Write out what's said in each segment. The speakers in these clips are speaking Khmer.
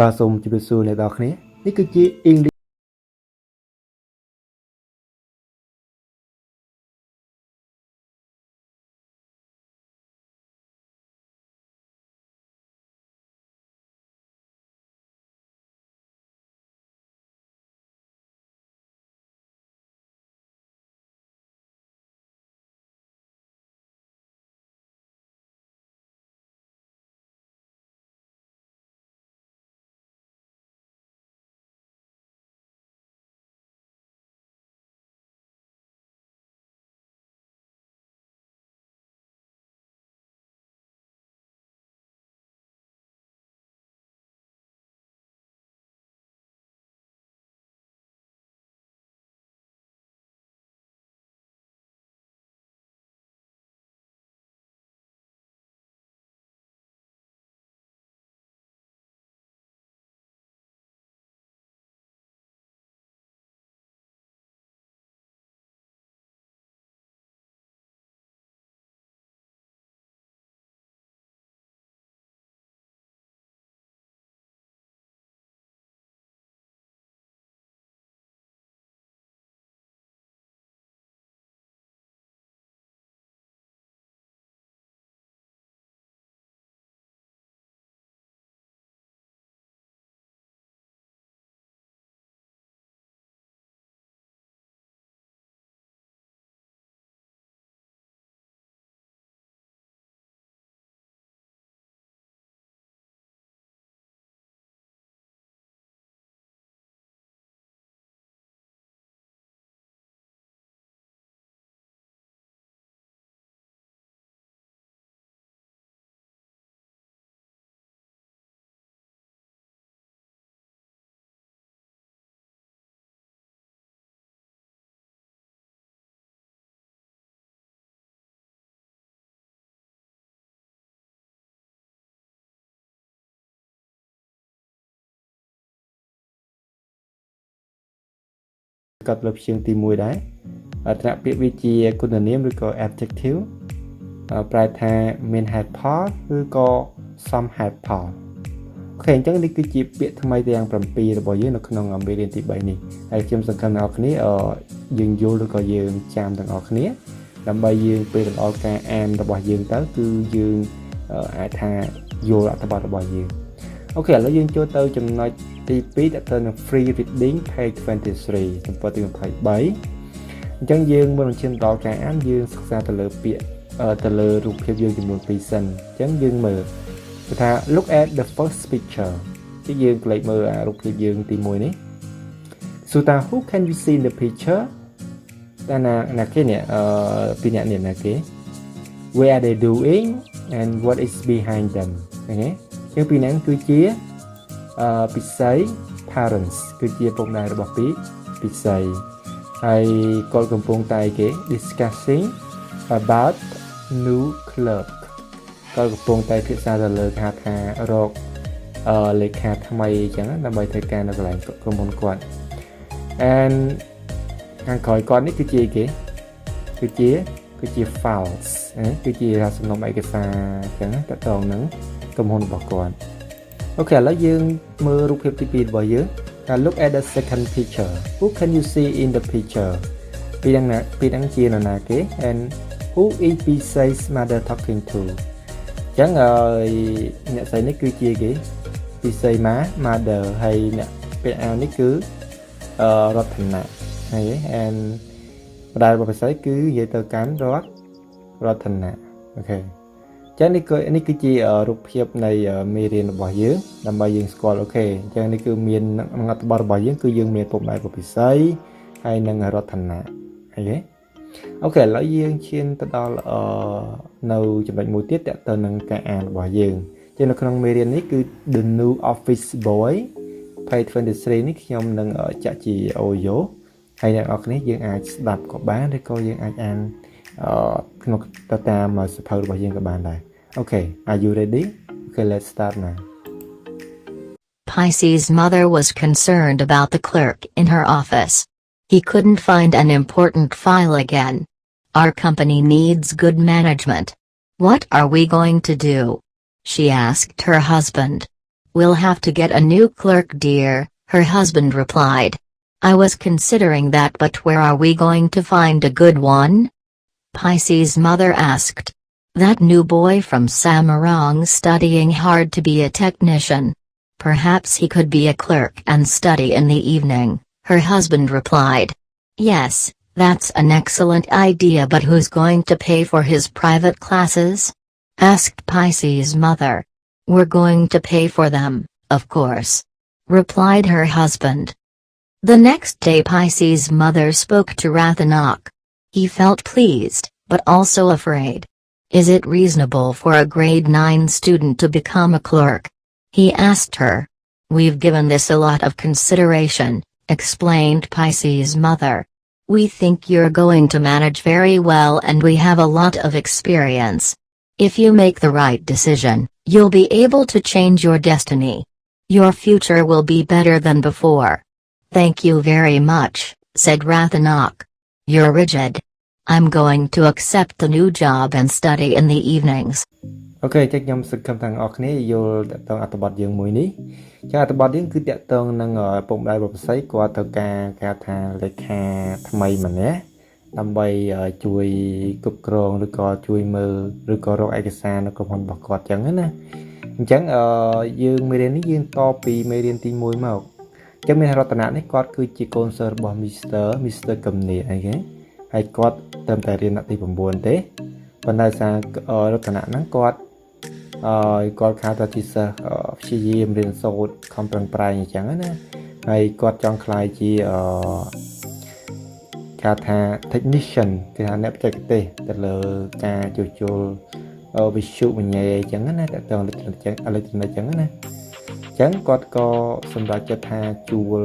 បាទសូមជម្រាបសួរអ្នកទាំងអស់គ្នានេះគឺជា English កាត់លើព្យាង្គទី1ដែរថ្នាក់ពាក្យវាជាគុណនាមឬក៏ adjective ប្រែថាមានហេតុផលឬក៏សមហេតុផលអូខេអញ្ចឹងនេះគឺជាពាក្យថ្មីទាំង7របស់យើងនៅក្នុងមេរៀនទី3នេះហើយខ្ញុំសង្ឃឹមអ្នកនរគ្នាយើងយល់ឬក៏យើងចាំទាំងអស់គ្នាដើម្បីយើងពេលទៅដល់ការអានរបស់យើងទៅគឺយើងអាចថាយល់អត្ថបទរបស់យើងអូខេឥឡូវយើងចូលទៅចំណុចទី2ដែលទៅនឹង free reading page 23ទំព័រទី23អញ្ចឹងយើងមុននឹងឈានដល់ការអានយើងសិក្សាទៅលើពាក្យទៅលើរូបភាពយើងចំនួន2សិនអញ្ចឹងយើងមើលគឺថា look at the first picture គឺយើងក្លែកមើលរូបភាពយើងទី1នេះសួរថា who can you see in the picture តាណាគេនេះពីអ្នកនេះណាគេ where are they doing and what is behind them ឃើញទេជាងពីហ្នឹងគឺជាពិសី parents គឺជាពុកម្ដាយរបស់ពិសីហើយគាត់កំពុងតែគេ discussing about new clerk គាត់កំពុងតែពិភាក្សាទៅលើការថារកលេខាថ្មីអញ្ចឹងដើម្បីធ្វើការនៅកន្លែងក្រុមហ៊ុនគាត់ and ខាងក្រោយគាត់នេះគឺជាគេគឺជា files គឺជាសំណុំឯកសារអញ្ចឹងតកតងនឹងក្រុមហ៊ុនរបស់គាត់អូខេឥឡូវយើងមើលរូបភាពទី2របស់យើងថា look at the second picture who can you see in the picture ពីហ្នឹងជានរណាគេ and who is Pisai's mother talking to អញ្ចឹងអ្នកស្រីនេះគឺជាគេពិសី mother ហើយអ្នកពាក្យអាវនេះគឺរតនាហើយ and ម្ដាយរបស់ពិសីគឺនិយាយទៅកាន់រតនាអូខេចឹងនេះគឺជារូបភាពនៃមេរៀនរបស់យើងដើម្បីយើងស្គាល់អូខេអញ្ចឹងនេះគឺមានអត្ថបទរបស់យើងគឺយើងមានពុកម្ដាយរបស់ពិសីហើយនិងរតនាអូខេអូខេឥឡូវយើងឈានទៅដល់នៅចំណុចមួយទៀតតទៅនឹងការអានរបស់យើងចឹងនៅក្នុងមេរៀននេះគឺ The New Office Boy page 23នេះខ្ញុំនឹងចាក់ជា audio ហើយអ្នកនរគ្នាយើងអាចស្ដាប់ក៏បានឬក៏យើងអាចអានក្នុងទៅតាមសៀវភៅរបស់យើងក៏បានដែរOkay, are you ready? Okay, let's start now. Pisai's mother was concerned about the clerk in her office. He couldn't find an important file again. Our company needs good management. What are we going to do? She asked her husband. We'll have to get a new clerk, dear, her husband replied. I was considering that, but where are we going to find a good one? Pisces' mother asked. That new boy from Samarang studying hard to be a technician. Perhaps he could be a clerk and study in the evening, her husband replied. Yes, that's an excellent idea, but who's going to pay for his private classes? Asked Pisces' mother. We're going to pay for them, of course, replied her husband. The next day Pisces' mother spoke to Rathanak. He felt pleased, but also afraid. Is it reasonable for a grade 9 student to become a clerk? He asked her. We've given this a lot of consideration, explained Pisces' mother. We think you're going to manage very well and we have a lot of experience. If you make the right decision, you'll be able to change your destiny. Your future will be better than before. Thank you very much, said Rathanak. You're rigid. I'm going to accept the new job and study in the evenings. Okay, ចឹងខ្ញុំសង្ឃឹមថាអ្នកនរគ្នាយល់តកតងអត្ថបទយើងមួយនេះចឹងអត្ថបទនេះគឺតកតងនឹងពុកម្ដាយបបស័យគាត់ត្រូវការគេថាលេខាថ្មីម្នាក់ដើម្បីជួយគ្រប់គ្រងឬក៏ជួយមើលឬក៏រកឯកសារនៅក្រុមហ៊ុនរបស់គាត់ចឹងណាអញ្ចឹងយើងមេរៀននេះយើងតពីមេរៀនទី1មកអញ្ចឹងមានរតនៈនេះគាត់គឺជាកូនសិស្សរបស់ Mr. Company អីគេហើយគាត់ត្រឹមតែរៀនថ្នាក់ទី9ទេប៉ុន្តែសាររតនៈហ្នឹងគាត់គាត់ខៅថាជាសិស្សព្យាយាមរៀនសូត្រខំប្រឹងប្រែងអញ្ចឹងណាហើយគាត់ចង់ក្លាយជាគេថា technician គេថាអ្នកបច្ចេកទេសទៅលើការជួសជុលវិទ្យុវិញ្ញាអញ្ចឹងណាតើតើអេឡិចត្រូនិកអញ្ចឹងណាអញ្ចឹងគាត់ក៏សម្រេចចិត្តថាជួល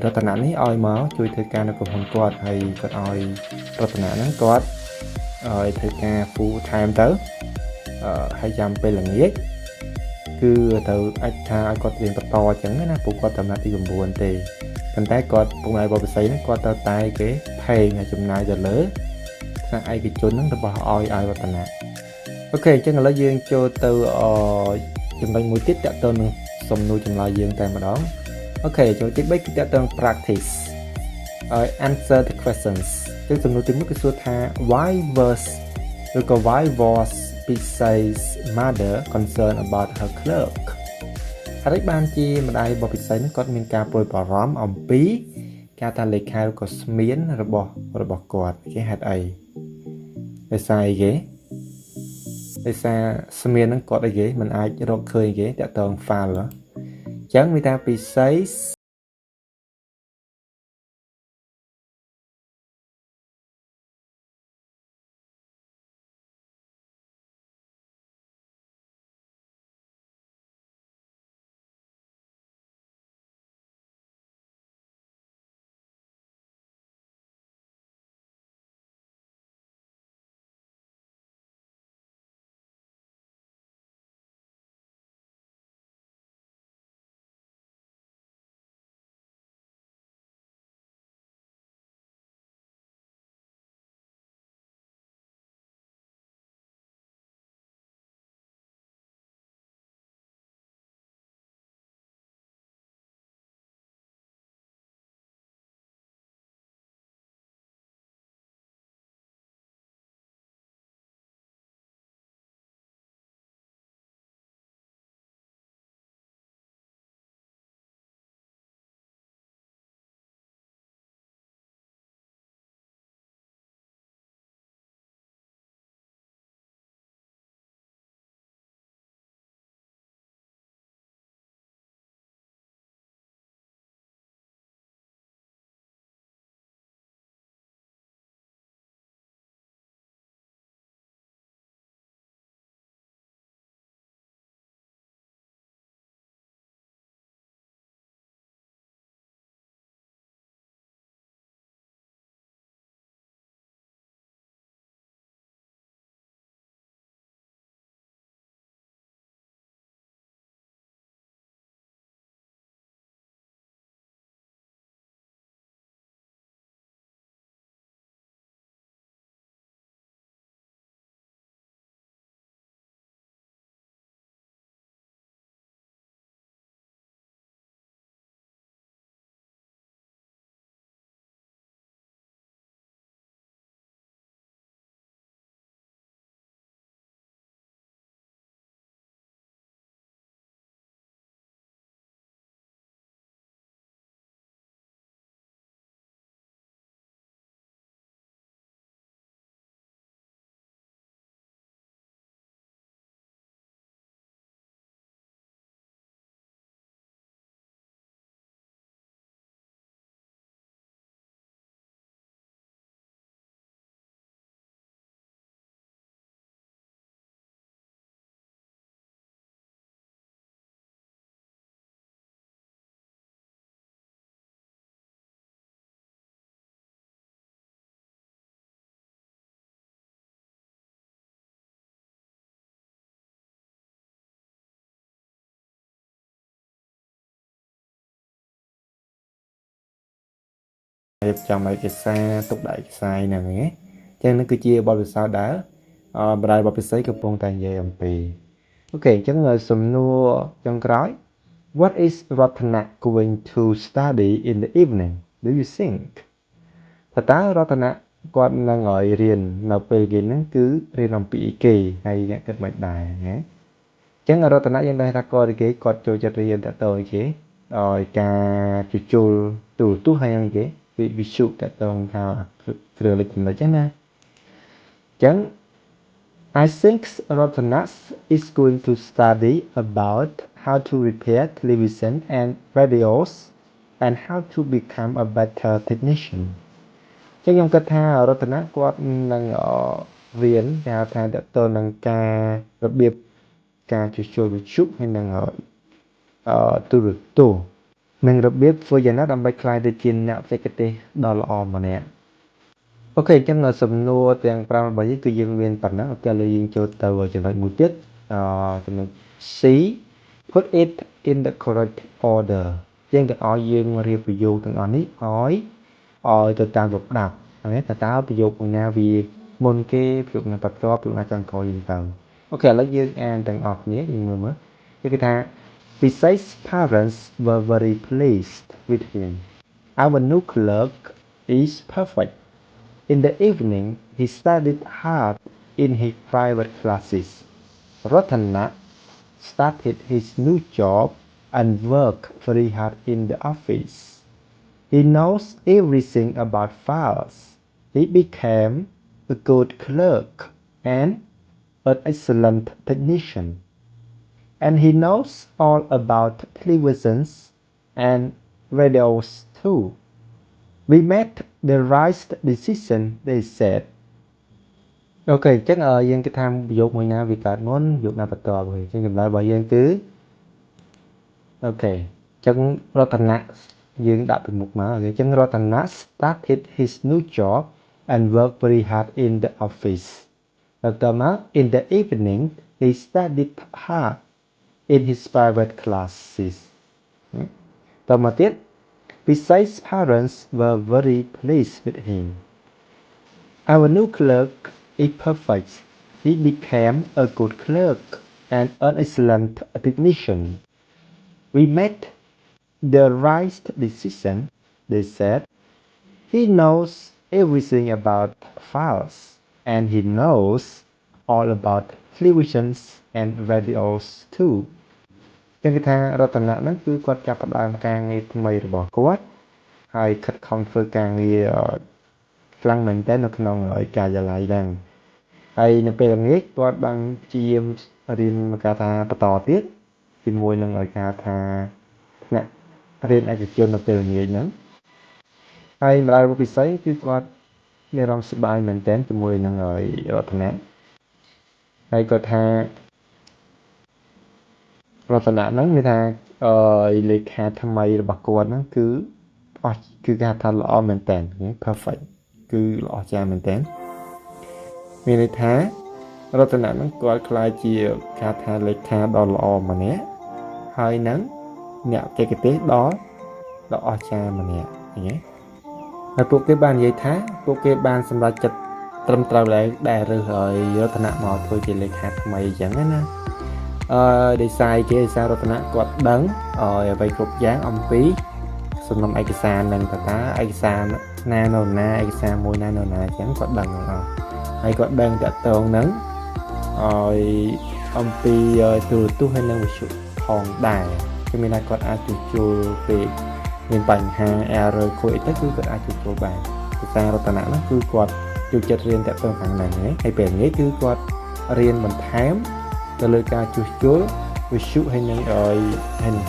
រតនៈនេះឲ្យមកជួយធ្វើការនៅក្រុមហ៊ុនគាត់ហើយគាត់ឲ្យរតនៈហ្នឹងគាត់ឲ្យធ្វើការ full time ទៅហើយចាំពេលល្ងាចគឺទៅអាចថាឲ្យគាត់រៀនបន្តអញ្ចឹងណាព្រោះគាត់តាមទី9ទេប៉ុន្តែគាត់ពុកម្ដាយបបស័យហ្នឹងគាត់ទៅតែគេផេងចំណាយទៅលើថ្នាក់ឯកជនហ្នឹងរបស់ឲ្យរតនៈអូខេអញ្ចឹងឥឡូវយើងចូលទៅចំណុចមួយទៀតតទៅនឹងសំណួរចម្លើយយើងតែម្ដងអូខេចំណុចទី3គឺតទៅនឹង practice answer the questions គឺសំណួរទី1គឺសួរថា why was Pisces mother concerned about her clerk ហើយបានជាម្ដាយរបស់ពិសីហ្នឹងគាត់មានការព្រួយបារម្ភអំពីការថាលេខាឬក៏ស្មៀនរបស់គាត់គេហេតុអីដោយសារអីគេដោយសារស្មៀនហ្នឹងគាត់អីគេមិនអាចរកឃើញគេតាក់ទង file អញ្ចឹងមានថាពិសី រៀបចំឯកសារទុកដាក់ឯកសារហ្នឹងឯងចឹងនឹងគឺជាបទពិសោធន៍ដែលបដាយបទពិសីកំពុងតែនិយាយអំពីអូខេអញ្ចឹងសំណួរចុងក្រោយ What is Ratana going to study in the evening do you think តើរតនៈគាត់នឹងឲ្យរៀននៅពេលគេហ្នឹងគឺរៀនអំពីអីគេហើយអ្នកគិតមិនដែរណាអញ្ចឹងរតនៈយើងដឹងថាគាត់ចូលចិត្តរៀនតទៅអីគេឲ្យការជួសជុលទូរទស្សន៍ហើយអីគេវិទ្យុតទៅថាគ្រឿងអេឡិចត្រូនិកហ្នឹងណាអញ្ចឹង I think Ratana is going to study about how to repair television and radios and how to become a better technician ចឹងខ្ញុំគិតថារតនៈគាត់នឹងរៀនគេហៅថាតទៅនឹងការរបៀបការជួសជុលវិទ្យុហើយនឹងទូរទស្សន៍និងរបៀបធ្វើយ៉ាងណាដើម្បីក្លាយទៅជាអ្នកបច្ចេកទេសដ៏ល្អម្នាក់អូខេអញ្ចឹងសំណួរទាំង5របស់យើងគឺយើងមានប៉ុណ្ណឹងអូខេឥឡូវយើងចូលទៅចំណុចមួយទៀតចំណុច C put it in the correct order ជាងទាំងអស់យើងរៀបប្រយោគទាំងអស់នេះឲ្យទៅតាមលំដាប់ហើយតើប្រយោគណាវាមុនគេប្រយោគណាបន្ទាប់ប្រយោគណាចុងក្រោយយើងទៅអូខេឥឡូវយើងអានទាំងអស់គ្នាយើងមើលគេថា Besides parents were very pleased with him. Our new clerk is perfect. In the evening, he studied hard in his private classes. Ratana started his new job and worked very hard in the office. He knows everything about files. He became a good clerk and an excellent technician. And he knows all about televisions and radios too. We made the right decision, they said. អូខេអញ្ចឹងយើងគិតថាប្រយោគមួយណាវាកើតមុនប្រយោគណាបន្ទាប់វិញអញ្ចឹងចម្លើយរបស់យើងគឺអូខេអញ្ចឹងរតនៈយើងដាក់ពីមុខមកអូខេអញ្ចឹងរតនៈ started his new job and worked very hard in the office បន្តមក in the evening he studied hard in his private classes តមកទៀត besides parents were very pleased with him our new clerk is perfect he became a good clerk and an excellent technician we made the right decision they said he knows everything about files and he knows all about televisions and radios too ចឹងគេថារតនៈហ្នឹងគឺគាត់ចាប់ផ្ដើមការងារថ្មីរបស់គាត់ហើយខិតខំធ្វើការងារខ្លាំងមែនទែននៅក្នុងការិយាល័យហ្នឹងហើយនៅពេលល្ងាចគាត់បានជារៀនការថាបន្តទៀតជាមួយនឹងការថាថ្នាក់រៀនឯកជននៅពេលល្ងាចហ្នឹងហើយម្ដាយរបស់ពិសីគឺគាត់មានអារម្មណ៍សប្បាយមែនទែនជាមួយនឹងរតនៈហើយគាត់ថារតនៈហ្នឹងមានថាលេខាថ្មីរបស់គាត់ហ្នឹងគឺអស់គឺគេថាល្អមែនតើ perfect គឺល្អចាស់មែនតើមានន័យថារតនៈហ្នឹងគាត់ខ្លាយជាគេថាលេខាដ៏ល្អម្នាក់ហើយនឹងអ្នកបច្ចេកទេសដ៏អស្ចារ្យម្នាក់ឃើញទេហើយពួកគេបាននិយាយថាពួកគេបានសម្រេចចិត្តត្រឹមត្រូវដែររើសឲ្យរតនៈមកធ្វើជាលេខាថ្មីអញ្ចឹងណាដោយសាររតនៈគាត់ដឹងឲ្យអ្វីគ្រប់យ៉ាងអំពីសំណុំឯកសារនឹងតើឯកសារណានៅណាឯកសារមួយណានៅណាអញ្ចឹងគាត់ដឹងអស់ហើយគាត់ដឹងតកតងនឹងឲ្យអំពីទូរទស្សន៍ហើយនឹងវិទ្យុផងដែរគឺមានថាគាត់អាចជួសជុលពេលមានបញ្ហា error ខូចអីទៅគឺគាត់អាចជួសជុលបានភាសារតនៈនោះគឺគាត់ចូលចិត្តរៀនតកតងខាងហ្នឹងហើយពេលនេះគឺគាត់រៀនបន្ថែមទៅលើការជួសជុលវិទ្យុហើយនឹង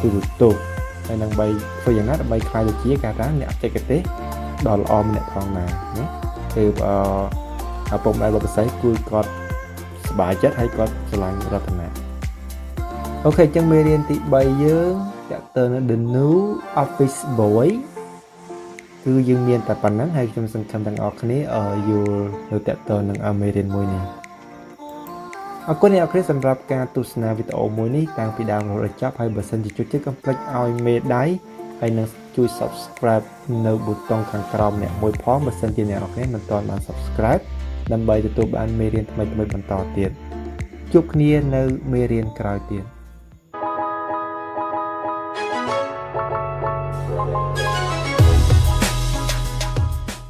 ទូរទស្សន៍ហើយនឹងបីធ្វើយ៉ាងណាដើម្បីខ្លាយទៅជាការថាអ្នកបច្ចេកទេសដ៏ល្អម្នាក់ផងដែរណាគឺឪពុកម្ដាយរបស់ពិសីគឺគាត់សប្បាយចិត្តហើយគាត់ស្រឡាញ់រតនៈអូខេអញ្ចឹងមេរៀនទី3យើងតទៅនឹង The New Office Boy គឺយើងមានតែប៉ុណ្្នឹងហើយខ្ញុំសង្ឃឹមទាំងអស់គ្នាយល់នៅតទៅនឹងមេរៀនមួយនេះអរគុណអ្នកនរសម្រាប់ការទស្សនាវីដេអូមួយនេះតាំងពីដើមរហូតដល់ចប់ហើយបើសិនជាចូលចិត្តកុំភ្លេចឲ្យមេដៃ ហើយនឹងជួយ subscribe នៅប៊ូតុងខាងក្រោមអ្នកមួយផងបើសិនជាអ្នកនរគ្នាមិនទាន់បាន subscribe ដើម្បីទទួលបានមេរៀនថ្មីៗបន្តទៀតជួបគ្នានៅមេរៀនក្រោយទៀត